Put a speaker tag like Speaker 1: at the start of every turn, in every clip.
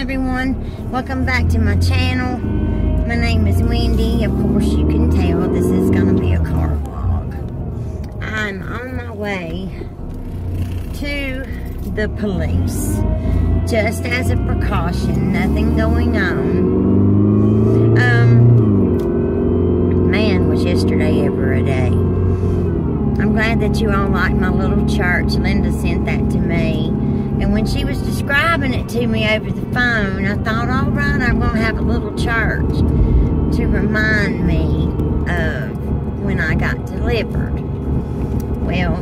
Speaker 1: everyone, welcome back to my channel. My name is Wendy. Of course you can tell this is going to be a car vlog. I'm on my way to the police, just as a precaution, nothing going on. Man, was yesterday ever a day. I'm glad that you all like my little church. Linda sent that to me. And when she was describing it to me over the phone, I thought, all right, I'm going to have a little church to remind me of when I got delivered. Well,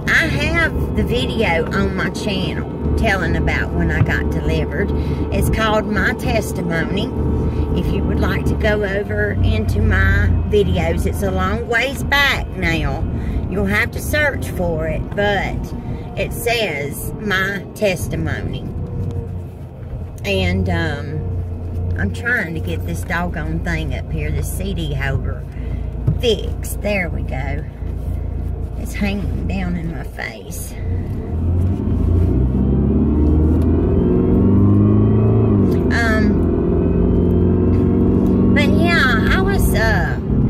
Speaker 1: I have the video on my channel telling about when I got delivered. It's called My Testimony. If you would like to go over into my videos, it's a long ways back now. You'll have to search for it, but it says My Testimony. And I'm trying to get this doggone thing up here, this CD holder, fixed. There we go. It's hanging down in my face. But yeah, I was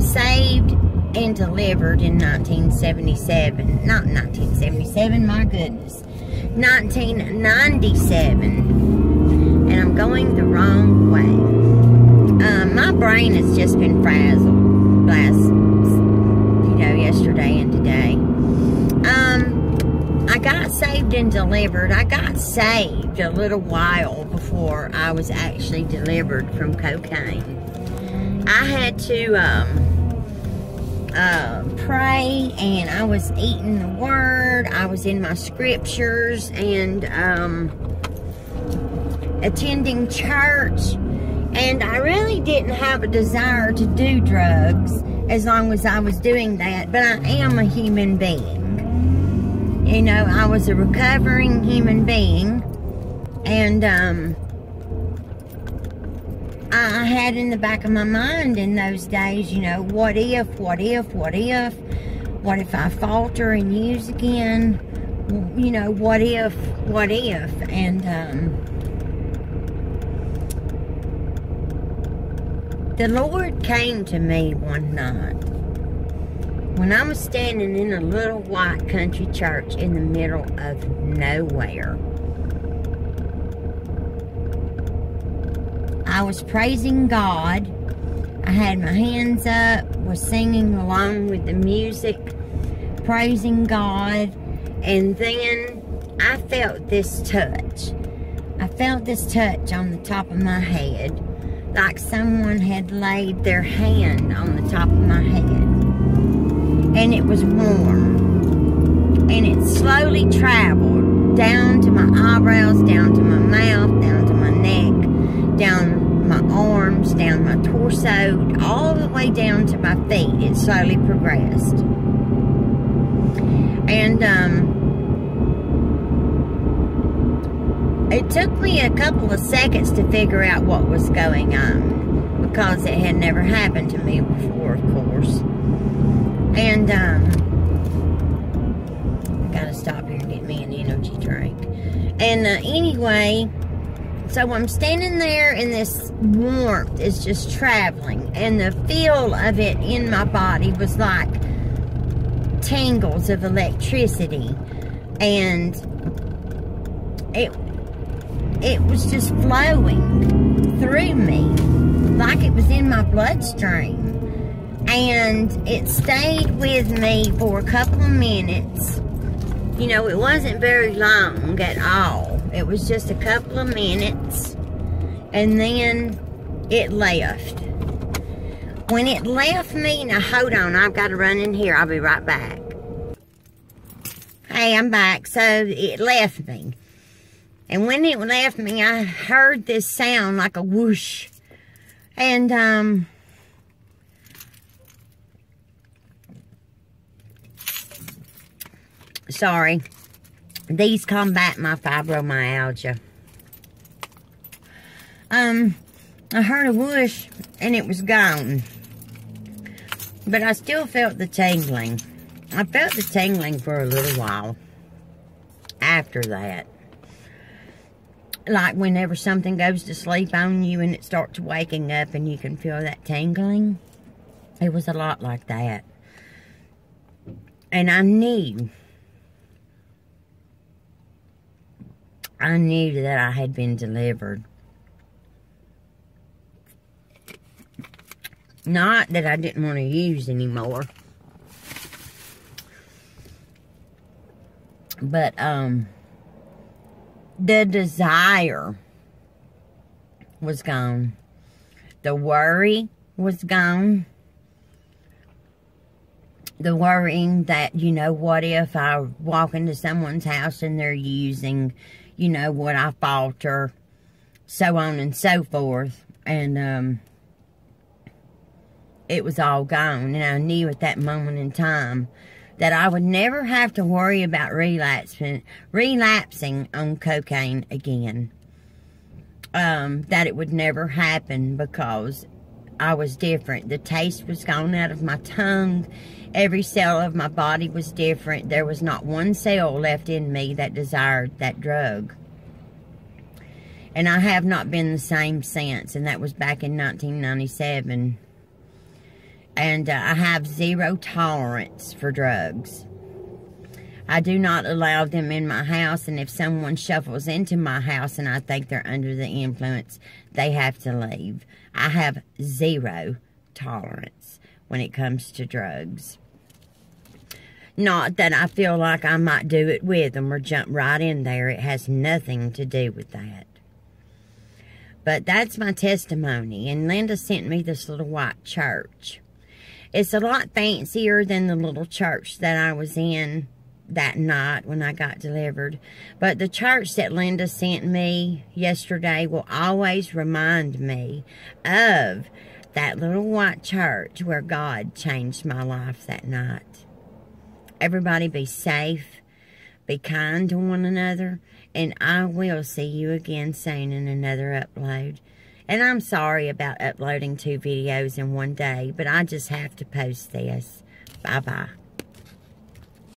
Speaker 1: saved and delivered in 1977. Not 1977, my goodness. 1997. And I'm going the wrong way. My brain has just been frazzled yesterday and today. I got saved and delivered. I got saved a little while before I was actually delivered from cocaine. I had to pray, and I was eating the word. I was in my scriptures and attending church, and I really didn't have a desire to do drugs as long as I was doing that, but I am a human being. You know, I was a recovering human being, and I had in the back of my mind in those days, you know, what if I falter and use again, you know, what if, and the Lord came to me one night when I was standing in a little white country church in the middle of nowhere. I was praising God. I had my hands up, was singing along with the music, praising God, and then I felt this touch. I felt this touch on the top of my head, like someone had laid their hand on the top of my head. And it was warm. And it slowly traveled down to my eyebrows, down to my mouth, down to my neck, down my arms, down my torso, all the way down to my feet. It slowly progressed. And it took me a couple of seconds to figure out what was going on, because it had never happened to me before, of course. And I gotta stop here and get me an energy drink. And anyway, so I'm standing there, and this warmth is just traveling, and the feel of it in my body was like tingles of electricity, and it was just flowing through me like it was in my bloodstream. And it stayed with me for a couple of minutes. You know, it wasn't very long at all. It was just a couple of minutes, and then it left. When it left me, now hold on, I've got to run in here. I'll be right back. Hey, I'm back. So it left me. And when it left me, I heard this sound like a whoosh. And, sorry. These combat my fibromyalgia. I heard a whoosh, and it was gone. But I still felt the tingling. I felt the tingling for a little while after that. like whenever something goes to sleep on you and it starts waking up and you can feel that tingling. It was a lot like that. And I knew that I had been delivered. Not that I didn't want to use anymore. But, the desire was gone. The worry was gone. The worrying that, you know, what if I walk into someone's house and they're using, you know, what I bought, or so on and so forth. And, it was all gone. And I knew at that moment in time that I would never have to worry about relapsing on cocaine again. That it would never happen because I was different. The taste was gone out of my tongue. Every cell of my body was different. There was not one cell left in me that desired that drug. And I have not been the same since. And that was back in 1997. And I have zero tolerance for drugs. I do not allow them in my house, and if someone shuffles into my house and I think they're under the influence, they have to leave. I have zero tolerance when it comes to drugs. Not that I feel like I might do it with them or jump right in there. It has nothing to do with that. But that's my testimony, and Linda sent me this little white church. It's a lot fancier than the little church that I was in that night when I got delivered. But the church that Linda sent me yesterday will always remind me of that little white church where God changed my life that night. Everybody be safe, be kind to one another, and I will see you again soon in another upload. And I'm sorry about uploading 2 videos in one day, but I just have to post this. Bye-bye.